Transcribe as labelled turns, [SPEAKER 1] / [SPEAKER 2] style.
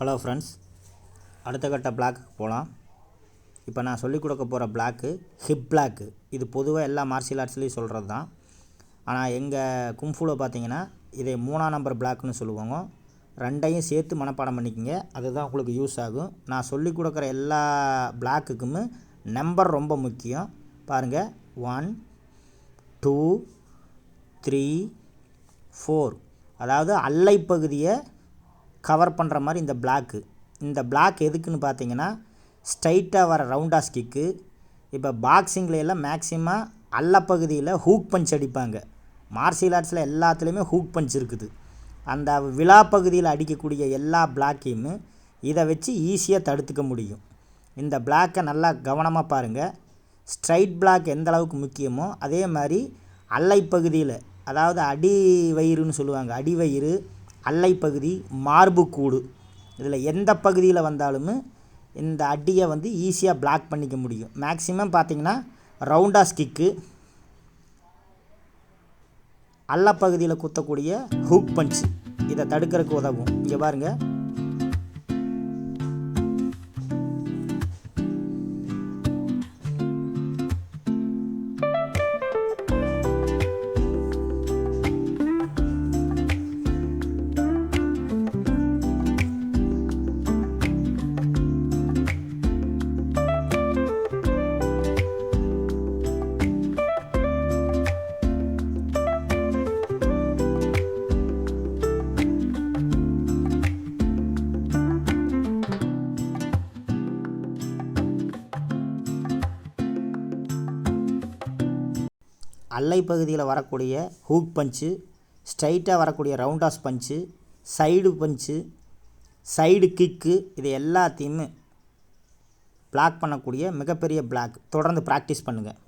[SPEAKER 1] Hello friends, அடுத்த கட்ட பிளாக்குக்கு போகலாம். இப்போ நான் சொல்லிக் கொடுக்க போகிற பிளாக்கு ஹிப் பிளாக்கு. இது பொதுவாக எல்லா மார்ஷியல் ஆர்ட்ஸ்லேயும் சொல்கிறது தான். ஆனால் எங்கள் கும்ஃபுவில் பார்த்தீங்கன்னா இதை 3ஆம் நம்பர் பிளாக்குன்னு சொல்லுவாங்க. ரெண்டையும் சேர்த்து மனப்பாடம் பண்ணிக்கோங்க, அதுதான் உங்களுக்கு யூஸ் ஆகும். நான் சொல்லிக் கொடுக்குற எல்லா பிளாக்குக்குமே நம்பர் ரொம்ப முக்கியம். பாருங்கள், 1 2 3 4, அதாவது அல்லை பகுதியை கவர் பண்ணுற மாதிரி இந்த பிளாக்கு. இந்த பிளாக் எதுக்குன்னு பார்த்தீங்கன்னா ஸ்ட்ரைட்டாக வர ரவுண்டாஸ் கிக்கு. இப்போ பாக்ஸிங்கில் எல்லாம் மேக்ஸிமம் அல்லப்பகுதியில் ஹூக் பஞ்ச் அடிப்பாங்க. மார்ஷியல் ஆர்ட்ஸில் எல்லாத்துலேயுமே ஹூக் பஞ்ச் இருக்குது. அந்த விழா பகுதியில் அடிக்கக்கூடிய எல்லா பிளாக்கையுமே இதை வச்சு ஈஸியாக தடுத்துக்க முடியும். இந்த பிளாக்கை நல்லா கவனமாக பாருங்கள். ஸ்ட்ரைட் பிளாக் எந்த அளவுக்கு முக்கியமோ அதே மாதிரி அல்லை பகுதியில், அதாவது அடி வயிறுன்னு சொல்லுவாங்க, அடி வயிறு, அல்லை பகுதி, மார்பு கூடு, இதில் எந்த பகுதியில் வந்தாலுமே இந்த அடியை ஈஸியாக பிளாக் பண்ணிக்க முடியும். மேக்ஸிமம் பார்த்திங்கன்னா ரவுண்டாஸ் கிக்கு, அல்லப்பகுதியில் குத்தக்கூடிய ஹூக் பஞ்ச் இதை தடுக்கிறதுக்கு உதவும். இங்கே பாருங்கள், அல்லை பகுதியில் வரக்கூடிய ஹூக் பஞ்சு, ஸ்ட்ரைட்டாக வரக்கூடிய ரவுண்டாஸ் பஞ்சு, சைடு பஞ்சு, சைடு கிக்கு, இது எல்லாத்தையுமே பிளாக் பண்ணக்கூடிய மிகப்பெரிய பிளாக். தொடர்ந்து ப்ராக்டிஸ் பண்ணுங்கள்.